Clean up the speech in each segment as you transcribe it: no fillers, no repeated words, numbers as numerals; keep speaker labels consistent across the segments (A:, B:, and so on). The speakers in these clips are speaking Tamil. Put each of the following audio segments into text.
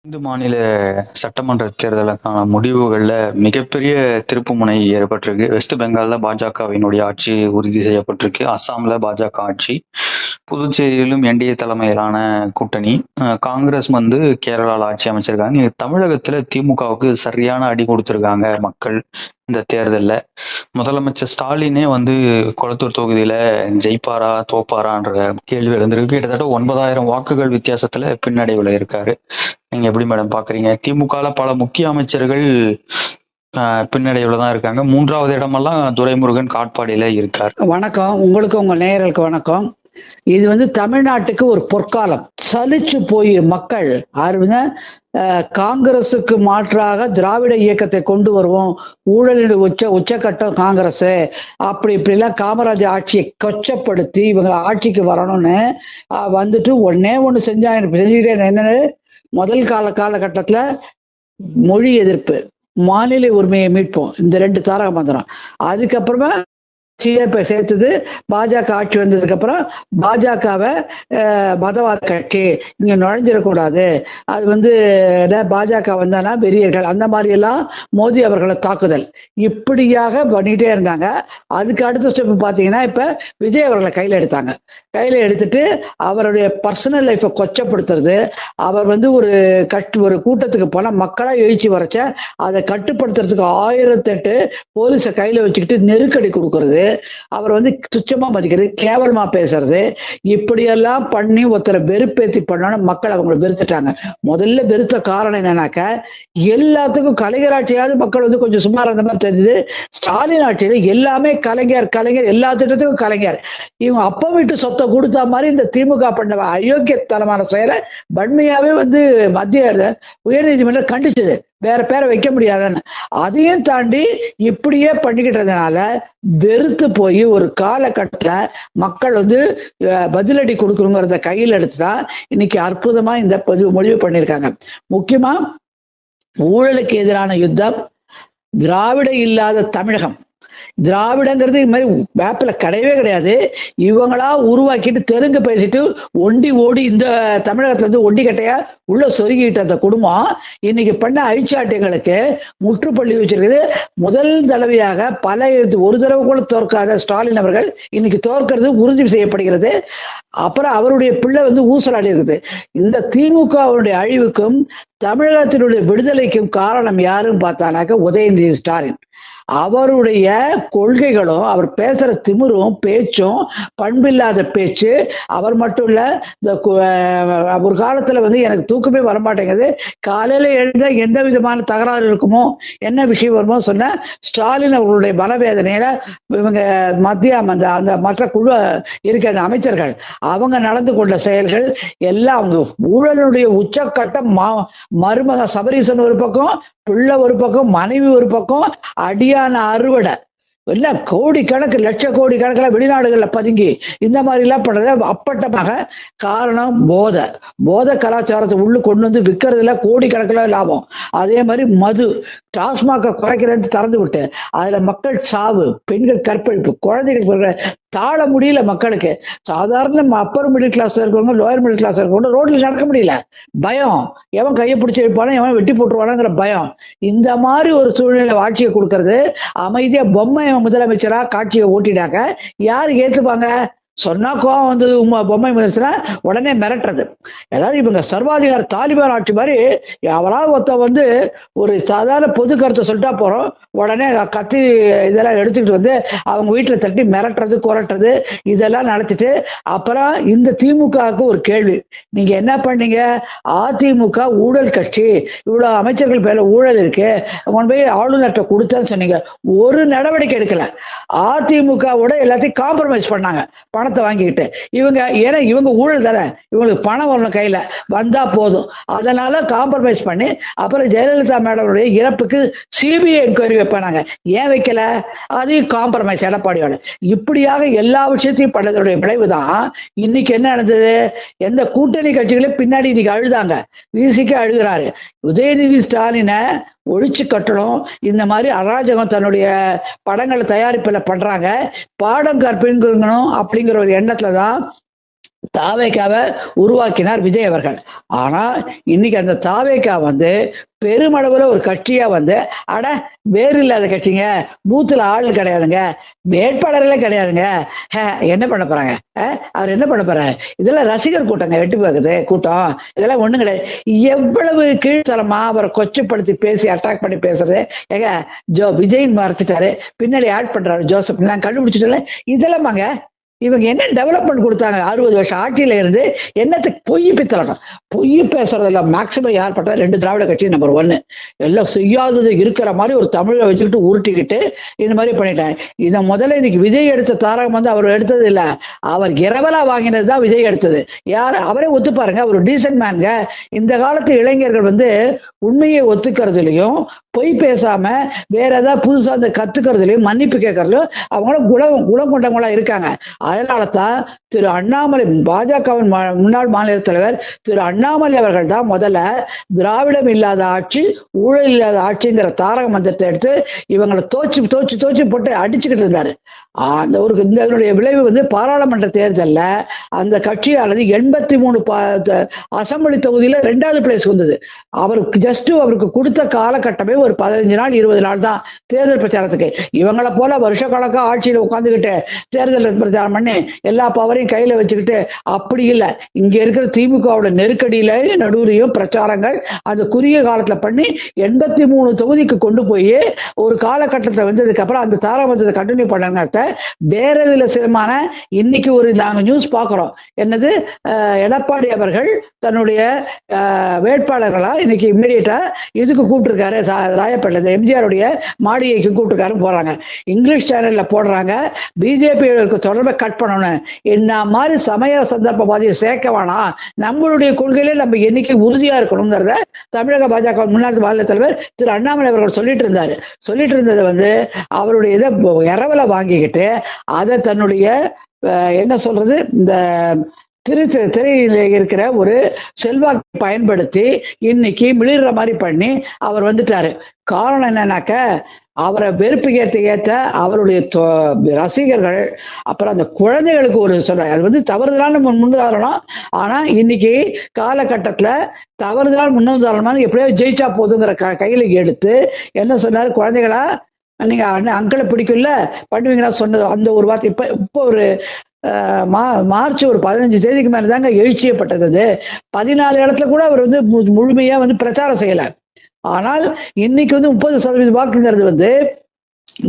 A: இந்து மாநில சட்டமன்ற தேர்தலுக்கான முடிவுகள்ல மிகப்பெரிய திருப்புமுனை ஏற்பட்டிருக்கு. வெஸ்ட் பெங்கால்ல பாஜகவினுடைய ஆட்சி உறுதி செய்யப்பட்டிருக்கு. அஸ்ஸாம்ல பாஜக ஆட்சி. புதுச்சேரியிலும் என்டிஏ தலைமையிலான கூட்டணி. காங்கிரஸ் கேரளால ஆட்சி அமைச்சிருக்காங்க. இங்க தமிழகத்துல திமுகவுக்கு சரியான அடி கொடுத்திருக்காங்க மக்கள் இந்த தேர்தல்ல. முதலமைச்சர் ஸ்டாலினே கொளத்தூர் தொகுதியில ஜெயிப்பாரா தோப்பாரான்ற கேள்வி எழுந்திருக்கு. கிட்டத்தட்ட 9,000 வாக்குகள் வித்தியாசத்துல பின்னடைவுல இருக்காரு. நீங்க எப்படி மேடம் பாக்குறீங்க? திமுகல பல முக்கிய அமைச்சர்கள் பின்னடைவுல தான் இருக்காங்க. 3வது இடமெல்லாம் துரைமுருகன் காட்பாடியில இருக்கார்.
B: வணக்கம். உங்களுக்கு உங்க நேயர்களுக்கு வணக்கம். இது தமிழ்நாட்டுக்கு ஒரு பொற்காலம். சலிச்சு போய் மக்கள் காங்கிரசுக்கு மாற்றாக திராவிட இயக்கத்தை கொண்டு வருவோம், ஊழலின் உச்சக்கட்டம் காங்கிரஸ், அப்படி இப்படிலாம் காமராஜர் ஆட்சியை கொச்சப்படுத்தி இவங்க ஆட்சிக்கு வரணும்னு ஒன்னே ஒண்ணு செஞ்சுக்கிட்டே என்னன்னு முதல் காலகட்டத்துல மொழி எதிர்ப்பு, மாநில உரிமையை மீட்போம், இந்த 2 தாரக மந்திரம். அதுக்கப்புறமா சேர்த்தது பாஜக ஆட்சி வந்ததுக்கு அப்புறம் பாஜகவை மதவாத கட்சி, இங்க நுழைஞ்சிடக்கூடாது, அது பாஜக வந்தானா வெறியர்கள், அந்த மாதிரி எல்லாம் மோடி அவர்களை தாக்குதல், இப்படியாக பண்ணிட்டே இருந்தாங்க. அதுக்கு அடுத்த ஸ்டெப் பாத்தீங்கன்னா இப்ப விஜய் அவர்களை கையில எடுத்துட்டு அவருடைய பர்சனல் லைஃபை கொச்சப்படுத்துறது, அவர் ஒரு கூட்டத்துக்கு போனா மக்களா எழுச்சி வரைச்ச அதை கட்டுப்படுத்துறதுக்கு 1008 போலீஸை கையில வச்சுக்கிட்டு நெருக்கடி கொடுக்கறது, அவர் துச்சமா மதிக்கிறது, கேவலமா பேசுறது, இப்படியெல்லாம் பண்ணி ஒருத்தரை வெறுப்பேத்தி பண்ணணும். மக்கள் அவங்களை வெறுத்துட்டாங்க. முதல்ல வெறுத்த காரணம் என்னன்னாக்க, எல்லாத்துக்கும் கலைஞர் ஆட்சியாவது மக்கள் கொஞ்சம் சுமார் அந்த மாதிரி தெரிஞ்சது. ஸ்டாலின் ஆட்சியில எல்லாமே கலைஞர், எல்லா திட்டத்துக்கும் கலைஞர். இவங்க அப்ப வீட்டு சொத்தை கொடுத்த மாதிரி இந்த திமுக பண்ண அயோக்கியத்தனமான செயலை வன்மையாவே மத்திய உயர்நீதிமன்றம் கண்டிச்சது. வேற பேரை வைக்க முடியாதுன்னு. அதையும் தாண்டி இப்படியே பண்ணிக்கிட்டதுனால வெறுத்து போய் ஒரு காலகட்டத்துல மக்கள் பதிலடி கொடுக்கணுங்கிறத கையில் எடுத்துதான் இன்னைக்கு அற்புதமா இந்த முடிவு பண்ணியிருக்காங்க. முக்கியமா ஊழலுக்கு எதிரான யுத்தம், திராவிட இல்லாத தமிழகம். திராவிடங்கிறது இது மாதிரி வேப்பில கிடையவே கிடையாது. இவங்களா உருவாக்கிட்டு தெலுங்கு பேசிட்டு ஒண்டி ஓடி இந்த தமிழகத்துல ஒண்டி கட்டையா உள்ள சொருகிட்டு அந்த குடும்பம் இன்னைக்கு பண்ண அழிச்சாட்டியங்களுக்கு முற்றுப்பள்ளி வச்சிருக்குது. முதல் தடவையாக ஒரு தடவை கூட தோற்காத ஸ்டாலின் அவர்கள் இன்னைக்கு தோற்கிறது உறுதி செய்யப்படுகிறது. அப்புறம் அவருடைய பிள்ளை ஊசலாடி இருக்குது. இந்த திமுகவுடைய அழிவுக்கும் தமிழகத்தினுடைய விடுதலைக்கும் காரணம் யாருன்னு பார்த்தானாக்க உதயநிதி ஸ்டாலின். அவருடைய கொள்கைகளும் அவர் பேசுற திமிரும் பேச்சும் பண்பில்லாத பேச்சு. அவர் மட்டும் இல்ல, இந்த ஒரு காலத்துல எனக்கு தூக்கமே வரமாட்டேங்குது, காலையில எழுந்த எந்த விதமான தகராறு இருக்குமோ என்ன விஷயம் வருமோ சொன்ன ஸ்டாலின் அவர்களுடைய மனவேதனையில இவங்க மத்திய அந்த மற்ற குழு இருக்க அந்த அமைச்சர்கள் அவங்க நடந்து கொண்ட செயல்கள் எல்லாம் அவங்க ஊழலுடைய உச்சக்கட்டம். மருமக சபரீசன் ஒரு பக்கம், பிள்ளை ஒரு பக்கம், மனைவி ஒரு பக்கம், அடியான அறுவடை எல்லாம் கோடி கணக்கு லட்ச கோடி கணக்கில் வெளிநாடுகள்ல பதுங்கி இந்த மாதிரி எல்லாம் பண்றது அப்பட்டமாக. காரணம் போதை கலாச்சாரத்தை கொண்டு விற்கிறதுல கோடி கணக்கில் லாபம். அதே மாதிரி மது, டாஸ்மாக குறைக்கிறேன்னு திறந்து விட்டு அதுல மக்கள் சாவு, பெண்கள் கற்பழிப்பு, குழந்தைகள் தாழ முடியல மக்களுக்கு. சாதாரண அப்பர் மிடில் கிளாஸ்ல இருக்கிறவங்க, லோயர் மிடில் கிளாஸ்ல இருக்கிறவங்க ரோட்ல நடக்க முடியல. பயம், எவன் கையை பிடிச்சி வைப்பானோ, எவன் வெட்டி போட்டுருவானுங்கிற பயம். இந்த மாதிரி ஒரு சூழ்நிலை ஆட்சியை கொடுக்கறது. அமைதியா பொம்மை முதலமைச்சரா காட்சியை ஓட்டிட்டாங்க. யாரு ஏற்றுப்பாங்க? சொன்னா கோவம் வந்தது பொம்மை முதலமைச்சரா உடனே மிரட்டுறது. அதாவது இவங்க சர்வாதிகார தாலிபான் ஆட்சி மாதிரி. அவரால் ஒருத்த ஒரு சாதாரண பொது கருத்தை சொல்லிட்டா போறோம், உடனே கத்தி இதெல்லாம் எடுத்துக்கிட்டு அவங்க வீட்டுல தட்டி மிரட்டுறது, குரட்டுறது, இதெல்லாம் நடத்திட்டு அப்புறம் இந்த திமுகவுக்கு ஒரு கேள்வி, நீங்க என்ன பண்ணீங்க? அதிமுக ஊழல் கட்சி, இவ்வளவு அமைச்சர்கள் பேர்ல ஊழல் இருக்கு, கொண்டு போய் ஆளுநர்கிட்ட கொடுத்தேன்னு சொன்னீங்க. ஒரு நடவடிக்கை எடுக்கல. அதிமுகவோட எல்லாத்தையும் காம்ப்ரமைஸ் பண்ணாங்க, பணத்தை வாங்கிக்கிட்டு. ஏன்னா இவங்க ஊழல் தானே, இவங்களுக்கு பணம் வரணும் கையில வந்தா போதும், அதனால காம்ப்ரமைஸ் பண்ணி அப்புறம் ஜெயலலிதா மேடமுடைய இறப்புக்கு சிபிஐ என்கொயரி வைப்பாங்க. ஏன் வைக்கல? அதையும் காம்ப்ரமைஸ் எடப்பாடியோட. இப்படியாக எல்லா விஷயத்தையும் பண்ணதோடைய விளைவுதான் இன்னைக்கு என்ன நடந்தது? எந்த கூட்டணி கட்சிகளும் பின்னாடி இன்னைக்கு அழுதாங்க, வீசிக்க அழுகிறாரு. உதயநிதி ஸ்டாலினை ஒழிச்சு கட்டணும், இந்த மாதிரி அராஜகம் தன்னுடைய படங்களை தயாரிப்புல பண்றாங்க, பாடம் கற்பிக்கணும் அப்படிங்கிற ஒரு எண்ணத்துலதான் தாவேக்காவை உருவாக்கினார் விஜய் அவர்கள். ஆனா இன்னைக்கு அந்த தாவேக்கா வந்து பெருமளவுல ஒரு கட்சியா வந்து, அட வேறு இல்லாத கட்சிங்க, பூத்துல ஆள் கிடையாதுங்க, வேட்பாளர்களே கிடையாதுங்க, என்ன பண்ண போறாங்க, அவர் என்ன பண்ண போறாரு, இதெல்லாம் ரசிகர் கூட்டங்க, வெட்டி பார்க்குது கூட்டம், இதெல்லாம் ஒண்ணும் கிடையாது. எவ்வளவு கீழ்த்தரமா அவரை கொச்சப்படுத்தி பேசி அட்டாக் பண்ணி பேசுறது. ஏங்க விஜயின் மறைச்சிட்டாரு, பின்னாடி ஆட் பண்றாரு ஜோசப், நான் கண்டுபிடிச்சிட்டல. இதெல்லாமாங்க இவங்க என்ன டெவலப்மெண்ட் கொடுத்தாங்க 60 வருஷம் ஆட்சியில இருந்து? என்னத்துக்கு பொய் பித்தலட்டும், பொய் பேசுறதுல மேக்சிமம் யார் பட்டா 2 திராவிட கட்சி நம்பர் 1. எல்லாம் செய்யாதது இருக்கிற மாதிரி ஒரு தமிழை வச்சுக்கிட்டு உருட்டிக்கிட்டு இந்த மாதிரி பண்ணிட்டாங்க. இதை முதல்ல இன்னைக்கு விஜய் எடுத்த தாரகம் வந்து அவர் எடுத்தது இல்ல, அவர் இரவலா வாங்கினது தான் விஜய் எடுத்தது. யார் அவரே ஒத்து பாருங்க, ஒரு டீசன்ட் மேனுங்க. இந்த காலத்து இளைஞர்கள் வந்து உண்மையை ஒத்துக்கிறதுலையும் பொய் பேசாம வேற ஏதாவது புதுசா அந்த கத்துக்கிறதுலையும் மன்னிப்பு கேட்கறதுலையும் அவங்களும் குணம் கொண்டவங்களா இருக்காங்க. அதனாலதான் திரு அண்ணாமலை, பாஜகவின் முன்னாள் மாநில தலைவர் திரு அண்ணாமலை அவர்கள் தான் முதல்ல திராவிடம் இல்லாத ஆட்சி, ஊழல் இல்லாத ஆட்சிங்கிற தாரக மந்திரத்தை எடுத்து இவங்களை தோச்சு போட்டு அடிச்சுக்கிட்டு இருந்தாரு. அந்த ஒரு இதனுடைய விளைவு வந்து பாராளுமன்ற தேர்தலில் அந்த கட்சியானது 83 அசம்பிளி தொகுதியில 2வது பிளேஸ் வந்தது. அவருக்கு கொடுத்த காலகட்டமே ஒரு 15 நாள் 20 நாள் தான் தேர்தல் பிரச்சாரத்துக்கு. இவங்களை போல வருஷ கணக்கா ஆட்சியில உட்காந்துக்கிட்டு தேர்தல் பிரச்சாரம் பண்ணி எல்லா பவரையும் கையில வச்சுக்கிட்டு அப்படி இல்லை. இங்க இருக்கிற திமுகவோட நெருக்கடியில நடுவுலையும் பிரச்சாரங்கள் அந்த குறுகிய காலத்துல பண்ணி 83 தொகுதிக்கு கொண்டு போய் ஒரு காலகட்டத்தை வந்ததுக்கு அப்புறம் அந்த தாராமந்தத்தை கண்டினியூ பண்ணாங்க. வேற விதமான இன்னைக்கு ஒரு நாங்க நியூஸ் பாக்குறோம், என்னது எடப்பாடி அவர்கள் தன்னுடைய வேட்பாளர்களா இன்னைக்கு இம்மிடியட்டா இதுக்கு கூப்பிட்டுருக்காரு, ராயப்பேட்டை எம்ஜிஆருடைய மாளிகைக்கு கூப்பிட்டுருக்காரு போறாங்க. இங்கிலீஷ் சேனல்ல போடுறாங்க, பிஜேபி தொடர்பை கட் பண்ணணும், என்ன மாதிரி சமய சந்தர்ப்பவாதியை சேர்க்க வேணாம், நம்மளுடைய கொள்கையிலே நம்ம என்னைக்கு உறுதியா இருக்கணுங்கிறத தமிழக பாஜக முன்னாள் மாநில தலைவர் திரு அண்ணாமலை அவர்கள் சொல்லிட்டு இருந்தது வந்து அவருடைய இதை இரவல வாங்கிக்கிட்டு அதை தன்னுடைய என்ன சொல்றது, இந்த திரையில இருக்கிற ஒரு செல்வாக்கை பயன்படுத்தி இன்னைக்கு மிளிர்ற மாதிரி பண்ணி அவர் வந்துட்டாரு. காரணம் என்னன்னாக்க அவரை வெறுப்பு ஏத்த அவருடைய ரசிகர்கள், அப்புறம் அந்த குழந்தைகளுக்கு ஒரு சொல்ற அது வந்து தவறுதலான முன்னுதாரணம். ஆனா இன்னைக்கு காலகட்டத்துல தவறுதலான முன்னுதாரணம் எப்படியோ ஜெயிச்சா போதுங்கிற கையில எடுத்து என்ன சொன்னாரு, குழந்தைகளா நீங்க அங்கிளை பிடிக்கும்ல பண்ணுவீங்கன்னா சொன்னது அந்த ஒரு வார்த்தை. இப்போ ஒரு மார்ச் ஒரு 15 தேதிக்கு மேலதாங்க எழுச்சியப்பட்டது. 14 இடத்துல கூட அவர் வந்து முழுமையா வந்து பிரச்சாரம் செய்யல. ஆனால் இன்னைக்கு வந்து 30% வாக்குங்கிறது வந்து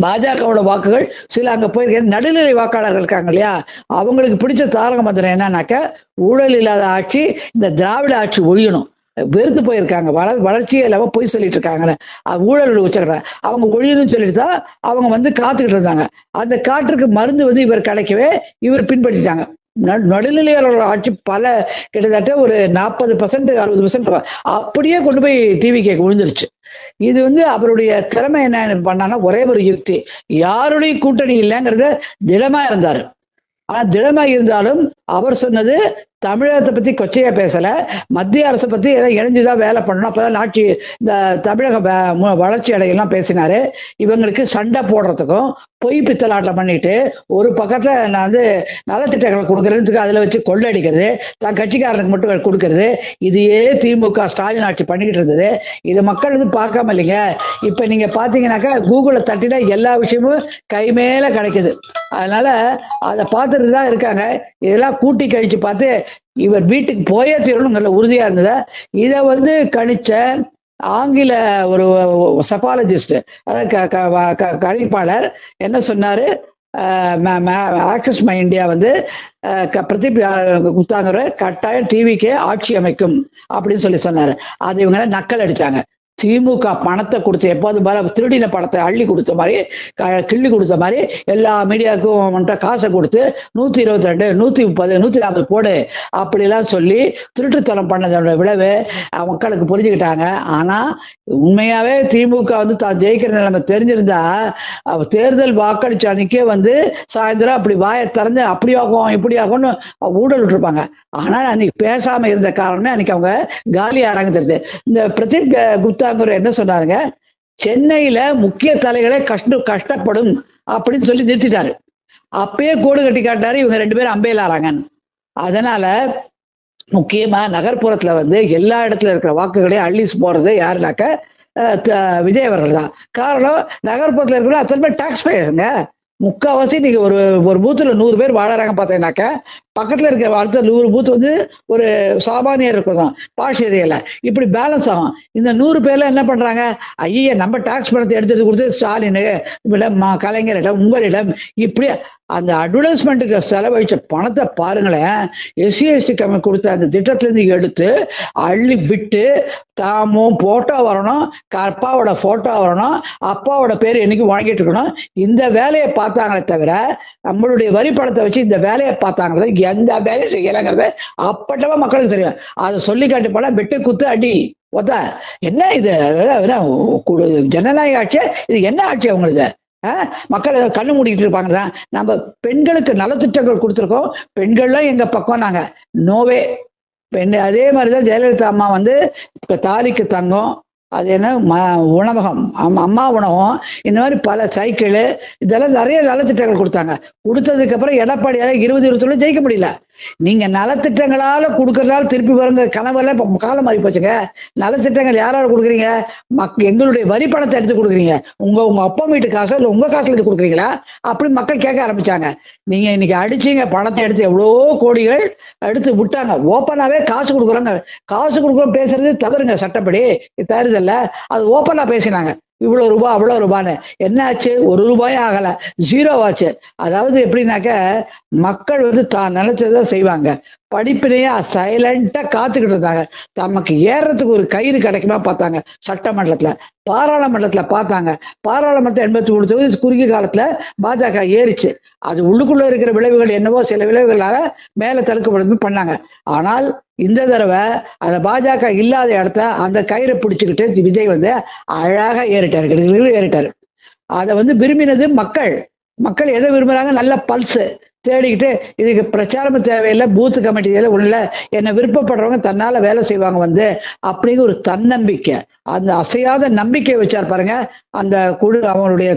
B: பாஜகவோட வாக்குகள் சில அங்க போயிருக்க நடுநிலை வாக்காளர்கள் இருக்காங்க இல்லையா, அவங்களுக்கு பிடிச்ச தாரக மந்திரம் என்னன்னாக்க ஊழல் இல்லாத ஆட்சி, இந்த திராவிட ஆட்சி ஒழியணும். வெறுத்து போயிருக்காங்க, வளர்ச்சியே இல்லாம போய் சொல்லிட்டு இருக்காங்க, ஊழல் வச்சுக்கிறாங்க, அவங்க ஒழியணும்னு சொல்லிட்டு தான் அவங்க வந்து காத்துக்கிட்டு இருந்தாங்க. அந்த காற்றுக்கு மருந்து வந்து இவர் கிடைக்கவே இவர் பின்பற்றிட்டாங்க. நடுநிலையாளர்களோட ஆட்சி பல கிட்டத்தட்ட ஒரு 40% 60% அப்படியே கொண்டு போய் டிவி கேட்க விழுந்துருச்சு. இது வந்து அவருடைய திறமை என்ன பண்ணான்னா ஒரே ஒரு யுக்தி, யாருடைய கூட்டணி இல்லைங்கிறத திடமா இருந்தாரு. ஆனா திடமா இருந்தாலும் அவர் சொன்னது தமிழகத்தை பத்தி கொச்சையா பேசல, மத்திய அரசை பத்தி ஏதாவது இணைஞ்சுதான் வேலை பண்ணணும், அப்பதான் ஆட்சி இந்த தமிழக வளர்ச்சி அடையெல்லாம் பேசினாரு. இவங்களுக்கு சண்டை போடுறதுக்கும் பொய் பித்தலாட்டம் பண்ணிட்டு ஒரு பக்கத்துல நான் வந்து நலத்திட்டங்களை கொடுக்கறதுக்கு அதுல வச்சு கொள்ளடிக்கிறது, தான் கட்சிக்காரனுக்கு மட்டும் கொடுக்கறது, இதையே திமுக ஸ்டாலின் ஆட்சி பண்ணிக்கிட்டு இருந்தது. இதை மக்கள் வந்து பார்க்காம இல்லைங்க. இப்ப நீங்க பாத்தீங்கன்னாக்கா கூகுளை தட்டினா எல்லா விஷயமும் கை மேல கிடைக்குது. அதனால அதை பார்த்துட்டு தான் இருக்காங்க. இதெல்லாம் கூட்டி கழிச்சு பார்த்து இவர் வீட்டுக்கு போயே தீரணுங்கிற உறுதியா இருந்தது. இதை வந்து கணிச்ச ஆங்கில ஒரு செபாலஜிஸ்ட், அதாவது கணிப்பாளர் என்ன சொன்னாரு, ஆக்சஸ் மை இந்தியா வந்து பிரதீப் குப்தாங்கிற கட்டாயம் டிவிக்கே ஆட்சி அமைக்கும் அப்படின்னு சொல்லி சொன்னாரு. அது இவங்க நக்கல் அடிச்சாங்க. திமுக பணத்தை கொடுத்து எப்போது மேல திருடின பணத்தை அள்ளி கொடுத்த மாதிரி கிள்ளி கொடுத்த மாதிரி எல்லா மீடியாவுக்கும் காசை கொடுத்து 122 130 140 போடு அப்படிலாம் சொல்லி திருட்டுத்தனம் பண்ணதோட விளைவு மக்களுக்கு புரிஞ்சுக்கிட்டாங்க. ஆனா உண்மையாவே திமுக வந்து தான் ஜெயிக்கிற நிலைமை தெரிஞ்சிருந்தா தேர்தல் வாக்களிச்ச அன்னைக்கே வந்து சாயந்தரம் அப்படி வாயை திறந்து அப்படி ஆகும் இப்படி ஆகும்னு ஊழல் விட்டுருப்பாங்க. ஆனா அன்னைக்கு பேசாம இருந்த காரணமே அன்னைக்கு அவங்க காலி ஆறாங்க தெரியுது. இந்த பிரதீப் குப்தா என்ன சொன்னாருங்க, சென்னையில முக்கிய தலைகளே கஷ்டப்படும் அப்படின்னு சொல்லி நிறுத்திட்டாரு. அப்பயே கோடு கட்டி காட்டாரு, இவங்க 2 பேரும் அம்பையில் ஆறாங்க. அதனால முக்கியமா நகர்ப்புறத்துல வந்து எல்லா இடத்துல இருக்கிற வாக்குகளையும் அள்ளி போறது யாருனாக்க விஜய் அவர்கள் தான். காரணம், நகர்ப்புறத்துல இருக்கிற அத்தனை பேர் டாக்ஸ் பேயருங்க. முக்கால்வாசி நீங்க ஒரு ஒரு பூத்துல 100 பேர் வாழறாங்க பார்த்தீங்கன்னாக்க, பக்கத்துல இருக்க அடுத்த 100 பூத் வந்து ஒரு சாமானியர் இருக்கும் பாஷ் ஏரியால. இப்படி பேலன்ஸ் ஆகும். இந்த 100 பேர்ல என்ன பண்றாங்க, ஐய நம்ம டாக்ஸ் பணத்தை எடுத்துட்டு கொடுத்து ஸ்டாலின் கலைஞரிடம் உங்களிடம் இப்படி அந்த அட்வர்டைஸ்மெண்ட்டுக்கு செலவழிச்ச பணத்தை பாருங்களேன். எஸ்சி எஸ்டி கம்மி கொடுத்த அந்த திட்டத்துல இருந்து எடுத்து அள்ளி விட்டு தாமும் போட்டோ வரணும், அப்பாவோட போட்டோ வரணும், அப்பாவோட பேர் என்னைக்கு வாங்கிட்டு இருக்கணும், இந்த வேலையை பார்த்தாங்களே தவிர நம்மளுடைய வரி பணத்தை வச்சு இந்த வேலையை பார்த்தாங்க, எந்த வேலையும் செய்யலைங்கிறத அப்பட்டமா மக்களுக்கு தெரியும். அதை சொல்லி காட்டி போல வெட்டு குத்து அடி ஒத்த என்ன இது ஜனநாயக ஆட்சியா, இது என்ன ஆட்சி அவங்களுக்கு? மக்கள் கண்ணு மூடிக்கிட்டு இருப்பாங்க தான். நம்ம பெண்களுக்கு நலத்திட்டங்கள் கொடுத்துருக்கோம், பெண்கள்லாம் எங்க பக்கம், நாங்க நோவே பெண். அதே மாதிரிதான் ஜெயலலிதா அம்மா வந்து தாலிக்கு தங்கம், அது என்ன உணவகம், அம்மா உணவகம், இந்த மாதிரி பல சைக்கிள், இதெல்லாம் நிறைய நலத்திட்டங்கள் கொடுத்தாங்க. கொடுத்ததுக்கு அப்புறம் எடப்பாடியால 20-21 ஜெயிக்க முடியல. நீங்க நலத்திட்டங்களால கொடுக்கறதால திருப்பி வருங்க கனவெல்லாம் இப்ப காலம் மாறி போச்சுங்க. நலத்திட்டங்கள் யாரால கொடுக்குறீங்க? எங்களுடைய வரி பணத்தை எடுத்து கொடுக்குறீங்க. உங்க அப்பா வீட்டு காசோ இல்ல உங்க காசுல எடுத்து கொடுக்குறீங்களா? அப்படி மக்கள் கேட்க ஆரம்பிச்சாங்க. நீங்க இன்னைக்கு அடிச்சீங்க, பணத்தை எடுத்து எவ்வளோ கோடிகள் எடுத்து விட்டாங்க. ஓப்பனாவே காசு கொடுக்குறாங்க. காசு கொடுக்குறோம் பேசுறது தவறுங்க, சட்டப்படி தருதல்ல. அது ஓப்பனா பேசினாங்க, இவ்வளவு ரூபாய் அவ்வளவு ரூபான்னு. என்ன ஆச்சு? 1 ரூபாயும் ஆகல, 0 ஆச்சு. அதாவது எப்படின்னாக்க, மக்கள் வந்து தான் நினைச்சதான் செய்வாங்க. படிப்பினையா சைலண்டா காத்துக்கிட்டு இருந்தாங்க. தமக்கு ஏறதுக்கு ஒரு கயிறு கிடைக்குமா பார்த்தாங்க. சட்டமன்றத்துல, பாராளுமன்றத்துல பார்த்தாங்க. பாராளுமன்றத்தை 83 தொகுதி குறுகிய காலத்துல பாஜக ஏறிச்சு. அது உள்ளுக்குள்ள இருக்கிற விளைவுகள் என்னவோ சில விளைவுகளால மேல தடுக்கப்படுது பண்ணாங்க. ஆனால் இந்த தடவை அந்த பாஜக இல்லாத இடத்த அந்த கயிறை பிடிச்சுக்கிட்டு விஜய் வந்து அழகா ஏறிட்டாரு. அதை வந்து விரும்பினது மக்கள். மக்கள் எதை விரும்புறாங்க? நல்ல பல்ஸ் தேடிக்கிட்டு, இதுக்கு பிரச்சாரமும் தேவையில்லை, பூத்து கமிட்டி ஒண்ணுல என்ன விருப்பப்படுறவங்க தன்னால வேலை செய்வாங்க வந்து அப்படிங்கிற ஒரு தன்னம்பிக்கை, அந்த அசையாத நம்பிக்கை வச்சார் பாருங்க அந்த குழு, அவங்களுடைய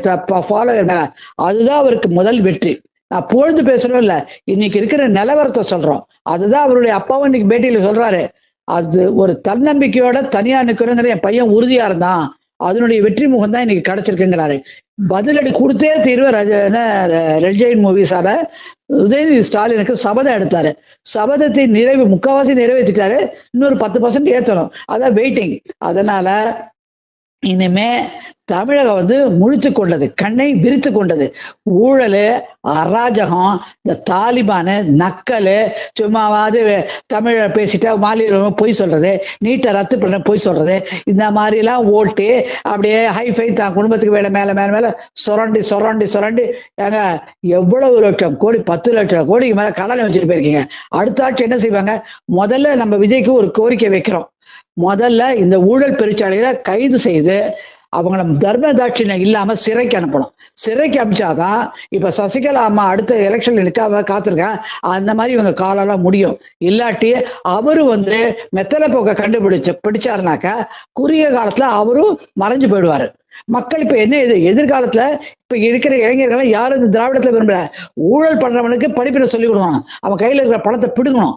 B: ஃபாலோவர் மேல. அதுதான் அவருக்கு முதல் வெற்றி. நான் பொழுது பேசணும் இல்ல, இன்னைக்கு இருக்கிற நிலவரத்தை சொல்றோம். அதுதான் அவருடைய அப்பாவும் இன்னைக்கு பேட்டியில சொல்றாரு. அது ஒரு தன்னம்பிக்கையோட தனியா நிக்கணுங்கிற என் பையன் உறுதியா இருந்தான், அதனுடைய வெற்றி முகம் தான் இன்னைக்கு கிடைச்சிருக்குங்கிறாரு. பதிலடி கொடுத்தே தீர்வு ரெட்ஜெயின் மூவிஸால உதயநிதி ஸ்டாலினுக்கு சபதம் எடுத்தாரு. சபதத்தை முக்காவாசி நிறைவேற்றிட்டாரு. இன்னொரு 10% ஏத்தணும், அதான் வெயிட்டிங். அதனால இனிமே தமிழகம் வந்து முழிச்சு கொண்டது, கண்ணை விரித்து கொண்டது. ஊழலு, அராஜகம், இந்த தாலிபானு, நக்கலு, சும்மாவாது தமிழ பேசிட்டா மாநில பொய் சொல்றது, நீட்டை ரத்து பண்ண பொய் சொல்றது, இந்த மாதிரி எல்லாம் ஓட்டு அப்படியே ஹைஃபை தான் குடும்பத்துக்கு மேல மேல மேல சுரண்டி ஏங்க எவ்வளவு லட்சம் கோடி, 10 லட்சம் கோடிக்கு மேல கடனை வச்சுட்டு போயிருக்கீங்க. அடுத்த ஆட்சி என்ன செய்வாங்க? முதல்ல நம்ம விஜய்க்கு ஒரு கோரிக்கை வைக்கிறோம். முதல்ல இந்த ஊழல் பெருச்சாலைகளை கைது செய்து அவங்கள தர்ம தாட்சியம் இல்லாம சிறைக்கு அனுப்பணும். சிறைக்கு அனுப்பிச்சாதான் இப்ப சசிகலா அம்மா அடுத்த எலெக்ஷன் நிற்காம காத்திருக்கேன், அந்த மாதிரி இவங்க காலெல்லாம் முடியும். இல்லாட்டி அவரு வந்து மெத்தலை போக்க பிடிச்சாருனாக்கா குறுகிய காலத்துல அவரும் மறைஞ்சு போயிடுவாரு. மக்கள் இப்ப என்ன இது எதிர்காலத்துல இப்ப இருக்கிற இளைஞர்கள் யாரும் இந்த திராவிடத்துல விரும்பல. ஊழல் பண்றவனுக்கு படிப்பினை சொல்லிக் கொடுக்கணும், அவன் கையில இருக்கிற பணத்தை பிடுங்கணும்.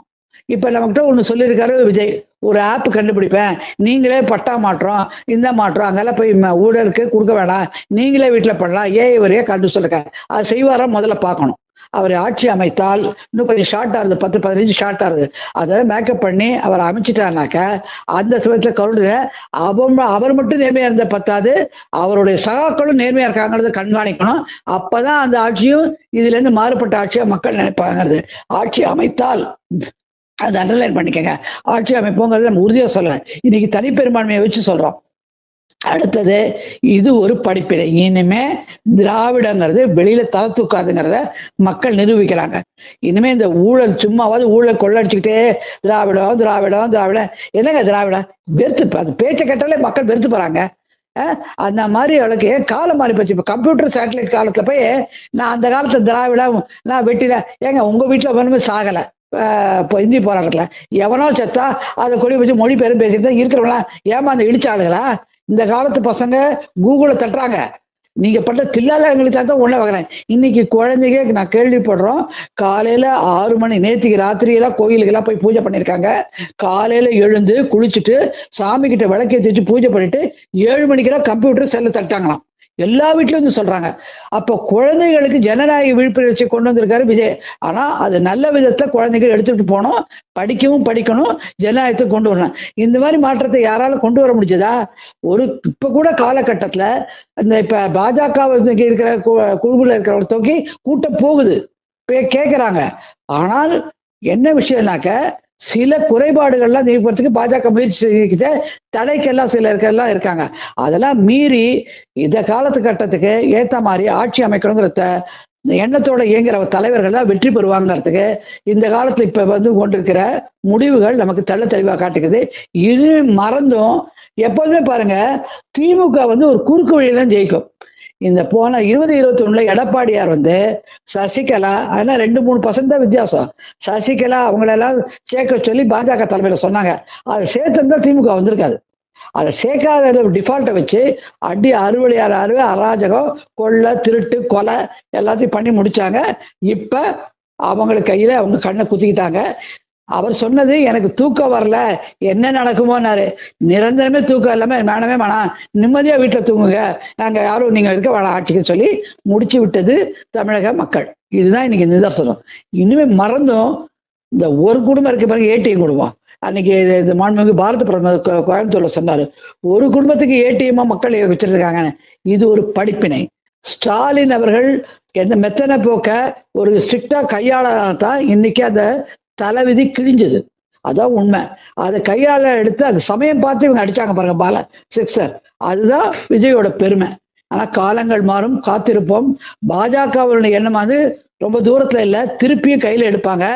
B: இப்ப நம்மகிட்ட ஒண்ணு சொல்லியிருக்காரு விஜய், ஒரு ஆப் கண்டுபிடிப்பேன், நீங்களே பட்டா மாற்றம் இந்த மாற்றம் அங்கெல்லாம் போய் ஊழலுக்கு கொடுக்க வேணாம், நீங்களே வீட்டுல பண்ணலாம், வரையே கண்டு சொல்லுங்க. அது செய்வாரா முதல்ல பார்க்கணும். அவர் ஆட்சி அமைத்தால் இன்னும் கொஞ்சம் ஷார்ட் ஆகுது, 10-15 ஷார்ட் ஆகுது, அதை மேக்கப் பண்ணி அவர் அமைச்சிட்டாருனாக்க அந்த சமயத்துல கருணை அவர் மட்டும் நேர்மையா இருந்த பத்தாது, அவருடைய சகாக்களும் நேர்மையா இருக்காங்கிறத கண்காணிக்கணும். அப்பதான் அந்த ஆட்சியும் இதுல இருந்து மாறுபட்ட ஆட்சியா மக்கள் நினைப்பாங்கிறது. ஆட்சி அமைத்தால் அதை அண்டர்லைன் பண்ணிக்கங்க, ஆட்சி அமைப்போங்கிறது நம்ம உறுதியா சொல்லுவேன். இன்னைக்கு தனிப்பெரும்பான்மையை வச்சு சொல்றோம். அடுத்தது இது ஒரு படிப்பினை. இனிமே திராவிடங்கிறது வெளியில தலை தூக்காதுங்கிறத மக்கள் நிரூபிக்கிறாங்க. இனிமே இந்த ஊழல் சும்மாவது ஊழல் கொள்ளடிச்சுக்கிட்டே திராவிடம் திராவிடம் திராவிடம் என்னங்க திராவிடம் வெறுத்து, அது பேச்சை கேட்டாலே மக்கள் வெறுத்து போறாங்க. அந்த மாதிரி அவளுக்கு காலம் மாறி போச்சு. இப்ப கம்ப்யூட்டர் சேட்டலைட் காலத்துல போய் நான் அந்த காலத்துல திராவிடம் நான் வெட்டில ஏங்க உங்க வீட்டுல ஒண்ணுமே சாகல. இந்தி போராட்டத்துல எவனோ செத்தா அதை கொடி வச்சு மொழி பெரும் பேசிட்டு இருக்கிறவங்களா ஏமா அந்த இடிச்ச ஆளுங்களா? இந்த காலத்து பசங்க கூகுள தட்டுறாங்க, நீங்க பண்ற தில்லாலங்களுக்கு தான் உள்ள வைக்கிறேன். இன்னைக்கு குழந்தைங்க நான் கேள்விப்படுறோம், காலையில 6 மணி, நேற்றுக்கு ராத்திரியெல்லாம் கோயிலுக்கெல்லாம் போய் பூஜை பண்ணியிருக்காங்க. காலையில எழுந்து குளிச்சுட்டு சாமி கிட்ட விளக்கேத்தி வச்சு பூஜை பண்ணிட்டு 7 மணிக்கெல்லாம் கம்ப்யூட்டர் செல்ல தட்டாங்களாம். எல்லா வீட்லயும் வந்து சொல்றாங்க. அப்ப குழந்தைகளுக்கு ஜனநாயக விழிப்புணர்ச்சி கொண்டு வந்திருக்காரு விஜய். ஆனா அது நல்ல விதத்துல குழந்தைகள் எடுத்துட்டு போனோம், படிக்கணும், ஜனநாயகத்தை கொண்டு வரணும். இந்த மாதிரி மாற்றத்தை யாரால கொண்டு வர முடிஞ்சதா? இப்ப கூட காலகட்டத்துல இப்ப பாஜக இருக்கிற குழுவுல இருக்கிறவங்க தூக்கி கூட்டம் போகுது, கேட்கிறாங்க. ஆனால் என்ன விஷயம்னாக்க சில குறைபாடுகள்லாம் நீக்கிறதுக்கு பாஜக முயற்சி செஞ்சுக்கிட்டு தடைக்கெல்லாம் சில இருக்காங்க. அதெல்லாம் மீறி இந்த காலத்துக்கட்டத்துக்கு ஏத்த மாதிரி ஆட்சி அமைக்கணுங்கிறத எண்ணத்தோட இயங்குற தலைவர்கள் தான் வெற்றி பெறுவாங்கிறதுக்கு இந்த காலத்துல இப்ப வந்து கொண்டிருக்கிற முடிவுகள் நமக்கு தெளிவா காட்டுக்குது. இது மறந்தும் எப்போதுமே பாருங்க, திமுக வந்து ஒரு குறுக்கு வழியில ஜெயிக்கும். இந்த போன 2021 எடப்பாடியார் வந்து சசிகலா, ஆனா 2-3% தான் வித்தியாசம். சசிகலா அவங்களெல்லாம் சேர்க்க சொல்லி பாஜக தலைமையில சொன்னாங்க. அதை சேர்த்திருந்தா திமுக வந்திருக்காது. அதை சேர்க்காத டிஃபால்ட்டை வச்சு அறுவடையாளர் அராஜகம், கொள்ளை, திருட்டு, கொலை எல்லாத்தையும் பண்ணி முடிச்சாங்க. இப்ப அவங்களுக்கு கையில அவங்க கண்ணை குத்திக்கிட்டாங்க. அவர் சொன்னது எனக்கு தூக்கம் வரல, என்ன நடக்குமோன்னாரு. நிரந்தரமே தூக்கம் இல்லாம வேணவே வேணாம், நிம்மதியா வீட்டுல தூங்குங்க, நாங்க யாரும் நீங்க இருக்க வேணாம் ஆட்சிக்கு சொல்லி முடிச்சு விட்டது தமிழக மக்கள். இதுதான் இன்னைக்கு நிதர்சனம். இனிமே மறந்தும் இந்த ஒரு குடும்பம் இருக்க பிறகு ஏடிஎம் குடும்பம், அன்னைக்கு இந்த மாண்புமிகு பாரத பிரதமர் கோயம்புத்தூர்ல சொன்னாரு, ஒரு குடும்பத்துக்கு ஏடிஎம்மா மக்கள் வச்சிருக்காங்க. இது ஒரு படிப்பினை. ஸ்டாலின் அவர்கள் எந்த மெத்தனை போக்க ஒரு ஸ்ட்ரிக்டா கையாளதான் இன்னைக்கு அந்த தலைவிதி கிழிஞ்சது. அதான் உண்மை. அதை கையாள எடுத்து அந்த சமயம் பார்த்து இவங்க அடிச்சாங்க பாருங்க, பால சிக்ஸர். அதுதான் விஜயோட பெருமை. ஆனா காலங்கள் மாறும், காத்திருப்போம். பாஜகவுடைய எண்ணம் வந்து ரொம்ப தூரத்துல இல்ல, திருப்பியும் கையில எடுப்பாங்க.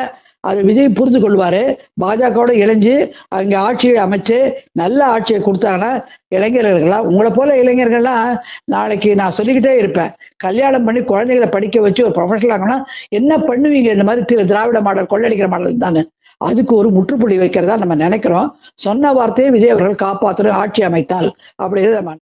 B: அதை விஜய் புரிந்து கொள்வாரு. பாஜகவோட இணைஞ்சு அங்க ஆட்சியை அமைச்சு நல்ல ஆட்சியை கொடுத்தாங்கன்னா இளைஞர்கள்லாம், உங்களை போல இளைஞர்கள்லாம் நாளைக்கு நான் சொல்லிக்கிட்டே இருப்பேன், கல்யாணம் பண்ணி குழந்தைகளை படிக்க வச்சு ஒரு ப்ரொஃபஷனல் ஆகணும்னா என்ன பண்ணுவீங்க? இந்த மாதிரி திராவிட மாடல், கொள்ளடிக்கிற மாடல் தானே. அதுக்கு ஒரு முற்றுப்புள்ளி வைக்கிறதா நம்ம நினைக்கிறோம். சொன்ன வார்த்தையை விஜய் அவர்கள் காப்பாற்றணும், ஆட்சி அமைத்தால் அப்படிங்கிறது நம்ம